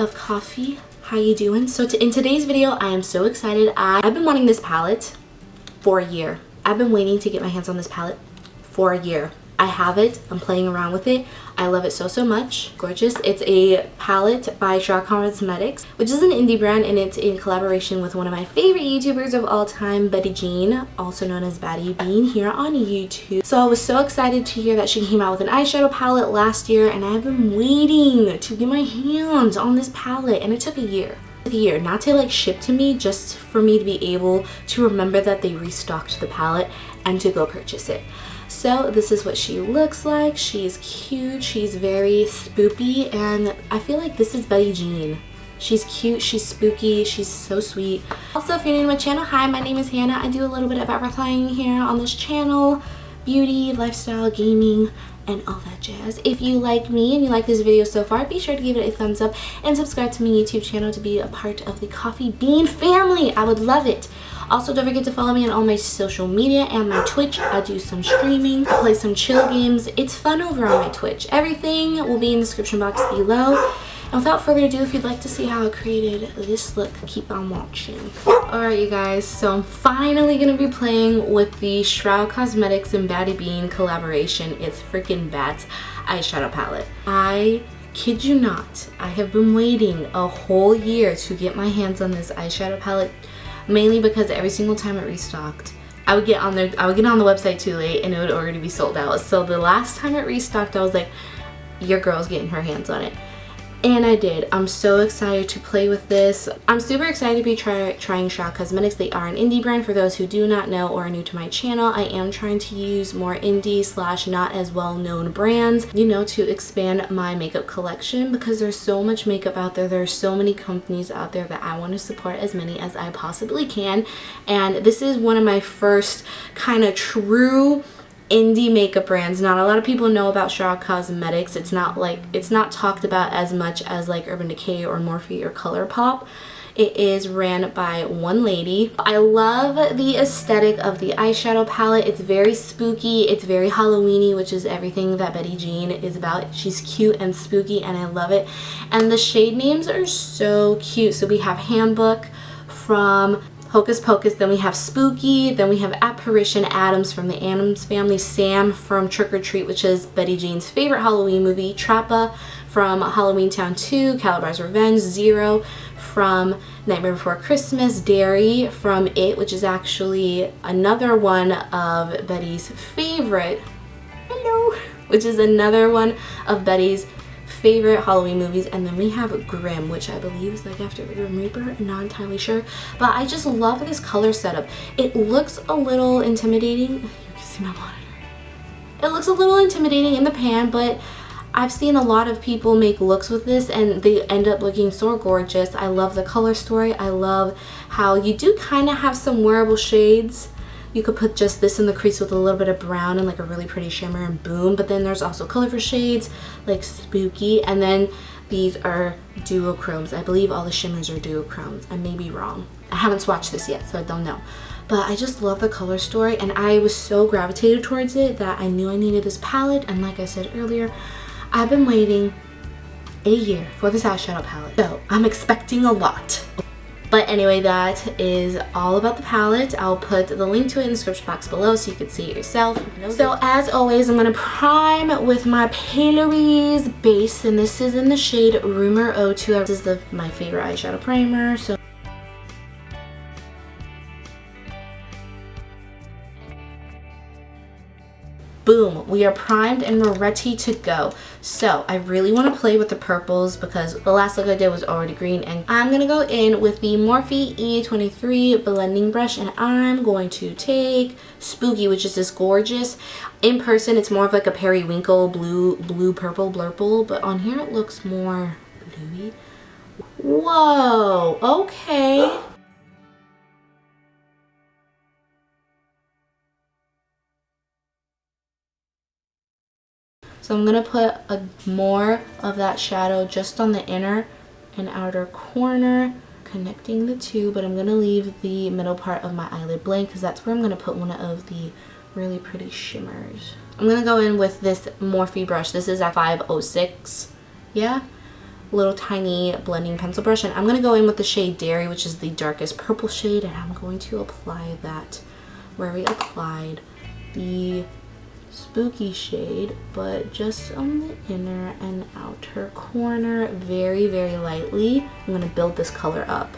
of coffee. How you doing? So in today's video, I am so excited. I've been wanting this palette for a year. I've been waiting to get my hands on this palette for a year. I have it. I'm playing around with it. I love it so much. Gorgeous. It's a palette by Cosmetics, which is an indie brand, and it's in collaboration with one of my favorite YouTubers of all time, Betty Jean, also known as Batty Bean here on YouTube. So I was so excited to hear that she came out with an eyeshadow palette last year, and I've been waiting to get my hands on this palette, and it took a year. Not to like ship to me, just for me to be able to remember that they restocked the palette and to go purchase it. So this is what she looks like. She's cute, she's very spoopy, and I feel like this is Betty Jean. She's cute, she's spooky, she's so sweet. Also, if you're new to my channel, hi, my name is Hannah. I do a little bit of everything here on this channel: beauty, lifestyle, gaming, and all that jazz. If you like me and you like this video so far, be sure to give it a thumbs up and subscribe to my YouTube channel to be a part of the Coffee Bean family. I would love it. Also, don't forget to follow me on all my social media and my Twitch. I do some streaming, I play some chill games. It's fun over on my Twitch. Everything will be in the description box below. And without further ado, if you'd like to see how I created this look, keep on watching. Alright, you guys, so I'm finally going to be playing with the Cosmetics and Batty Bean collaboration. It's Freakin Bats eyeshadow palette. I kid you not, I have been waiting a whole year to get my hands on this eyeshadow palette, mainly because every single time it restocked, I would get on the website too late and it would already be sold out. So the last time it restocked, I was like, your girl's getting her hands on it. And I did. I'm so excited to play with this. I'm super excited to be trying Cosmetics. They are an indie brand. For those who do not know or are new to my channel, I am trying to use more indie / not as well known brands, you know, to expand my makeup collection, because there's so much makeup out there. There's so many companies out there that I want to support as many as I possibly can. And this is one of my first kind of true indie makeup brands. Not a lot of people know about Cosmetics. It's not talked about as much as like Urban Decay or Morphe or Colourpop. It is ran by one lady. I love the aesthetic of the eyeshadow palette. It's very spooky, it's very Halloweeny, which is everything that Betty Jean is about. She's cute and spooky, and I love it. And the shade names are so cute. So we have Handbook from Hocus Pocus, then we have Spooky, then we have Apparition, Adams from the Addams Family, Sam from Trick or Treat, which is Betty Jean's favorite Halloween movie, Trappa from Halloween Town 2, Calabar's Revenge, Zero from Nightmare Before Christmas, Derry from It, which is actually another one of Betty's favorite, which is another one of Betty's favorite Halloween movies. And then we have Grimm, which I believe is like after the Grim Reaper. I'm not entirely sure, but I just love this color setup. It looks a little intimidating. You can see my monitor. It looks a little intimidating in the pan, but I've seen a lot of people make looks with this and they end up looking so gorgeous. I love the color story. I love how you do kind of have some wearable shades. You could put just this in the crease with a little bit of brown and like a really pretty shimmer, and boom. But then there's also colorful shades like Spooky, and then these are duochromes. I believe all the shimmers are duochromes. I may be wrong. I haven't swatched this yet, so I don't know. But I just love the color story, and I was so gravitated towards it that I knew I needed this palette. And like I said earlier, I've been waiting a year for this eyeshadow palette, so I'm expecting a lot. But anyway, that is all about the palette. I'll put the link to it in the description box below so you can see it yourself. So as always, I'm going to prime with my Filt'r base, and this is in the shade Rumor 02. This is my favorite eyeshadow primer. So boom, we are primed and we're ready to go. So I really want to play with the purples because the last look I did was already green, and I'm going to go in with the Morphe E23 blending brush, and I'm going to take Spooky, which is this gorgeous. In person it's more of like a periwinkle blue purple blurple, but on here it looks more bluey. Whoa, okay. So I'm going to put more of that shadow just on the inner and outer corner, connecting the two, but I'm going to leave the middle part of my eyelid blank because that's where I'm going to put one of the really pretty shimmers. I'm going to go in with this Morphe brush. This is a 506, yeah, little tiny blending pencil brush, and I'm going to go in with the shade Dairy, which is the darkest purple shade, and I'm going to apply that where we applied the spooky shade, but just on the inner and outer corner, very, very lightly. I'm going to build this color up.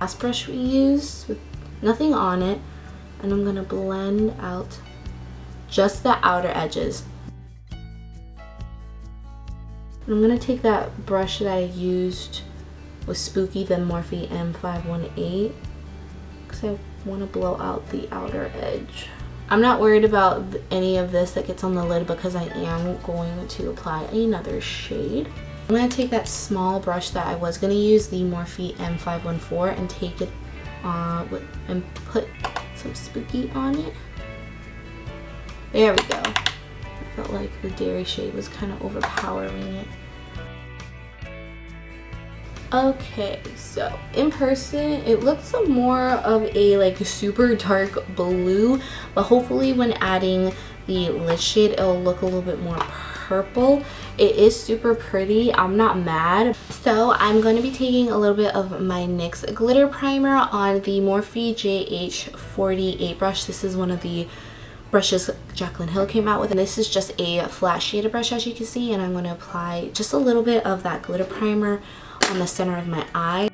Last brush we used with nothing on it, and I'm gonna blend out just the outer edges. And I'm gonna take that brush that I used with Spooky, the Morphe M518, because I want to blow out the outer edge. I'm not worried about any of this that gets on the lid because I am going to apply another shade. I'm going to take that small brush that I was going to use, the Morphe M514, and take it and put some Spooky on it. There we go. I felt like the Dairy shade was kind of overpowering it. Okay, so in person it looks more of a like super dark blue, but hopefully when adding the lid shade it'll look a little bit more purple. It is super pretty. I'm not mad. So I'm going to be taking a little bit of my NYX glitter primer on the Morphe JH48 brush. This is one of the brushes Jaclyn Hill came out with, and this is just a flat shaded brush, as you can see, and I'm going to apply just a little bit of that glitter primer on the center of my eye.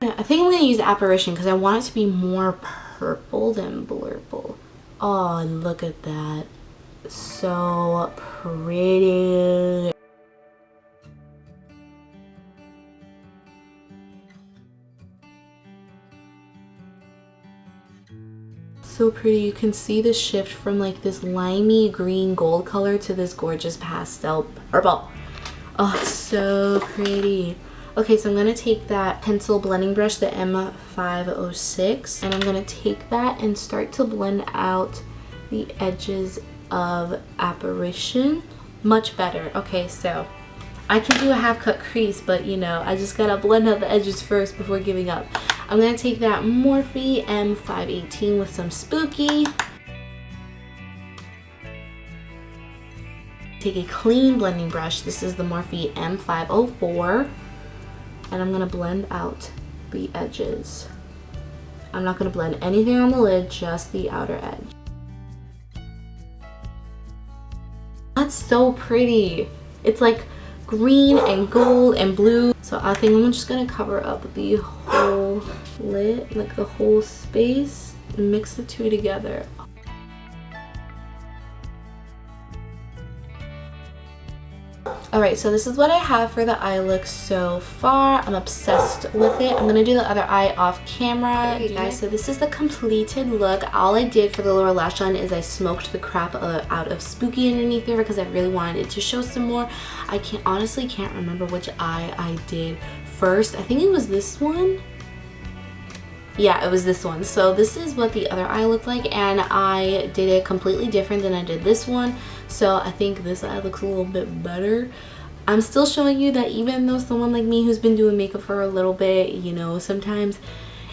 I think I'm going to use Apparition because I want it to be more purple than blurple. Oh, look at that. So pretty. So pretty. You can see the shift from like this limey green gold color to this gorgeous pastel purple. Oh, so pretty. Okay, so I'm going to take that pencil blending brush, the M506, and I'm going to take that and start to blend out the edges of Apparition. Much better. Okay, so I can do a half cut crease, but you know, I just gotta blend out the edges first before giving up. I'm going to take that Morphe M518 with some Spooky. Take a clean blending brush. This is the Morphe M504. And I'm going to blend out the edges. I'm not going to blend anything on the lid, just the outer edge. That's so pretty. It's like green and gold and blue. So I think I'm just going to cover up the whole lid, like the whole space, and mix the two together. Alright, so this is what I have for the eye look so far. I'm obsessed with it. I'm going to do the other eye off camera. Okay guys, so this is the completed look. All I did for the lower lash line is I smoked the crap out of Spooky underneath there because I really wanted it to show some more. I honestly can't remember which eye I did first. I think it was this one. Yeah, it was this one. So this is what the other eye looked like, and I did it completely different than I did this one. So I think this eye looks a little bit better. I'm still showing you that even though someone like me who's been doing makeup for a little bit, you know, sometimes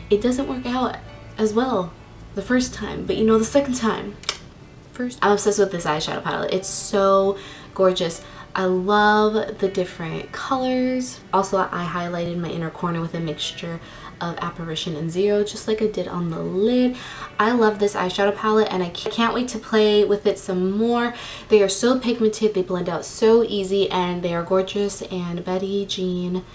it doesn't work out as well the first time, but you know, the second time. I'm obsessed with this eyeshadow palette. It's so gorgeous. I love the different colors. Also, I highlighted my inner corner with a mixture of Apparition and Zero, just like I did on the lid. I love this eyeshadow palette and I can't wait to play with it some more. They are so pigmented, they blend out so easy, and they are gorgeous. And Betty, Jean,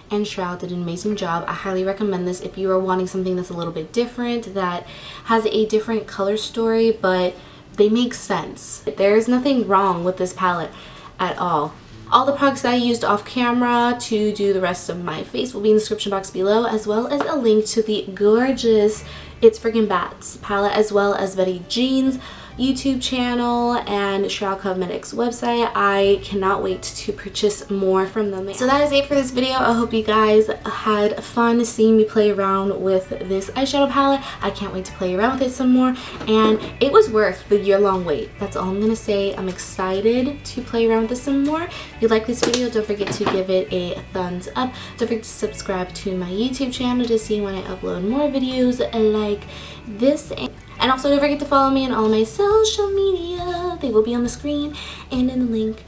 and Shroud did an amazing job. I highly recommend this if you are wanting something that's a little bit different, that has a different color story, but they make sense. There's nothing wrong with this palette at all. All the products that I used off camera to do the rest of my face will be in the description box below, as well as a link to the gorgeous It's Freakin Bats palette, as well as Betty Jean's YouTube channel and Shroud Cosmetics website. I cannot wait to purchase more from them. So that is it for this video. I hope you guys had fun seeing me play around with this eyeshadow palette. I can't wait to play around with it some more, and it was worth the year-long wait. That's all I'm gonna say. I'm excited to play around with this some more. If you like this video, don't forget to give it a thumbs up. Don't forget to subscribe to my YouTube channel to see when I upload more videos like this. And also don't forget to follow me on all my social media. They will be on the screen and in the link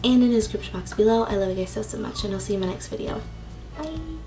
and in the description box below. I love you guys so much, and I'll see you in my next video. Bye.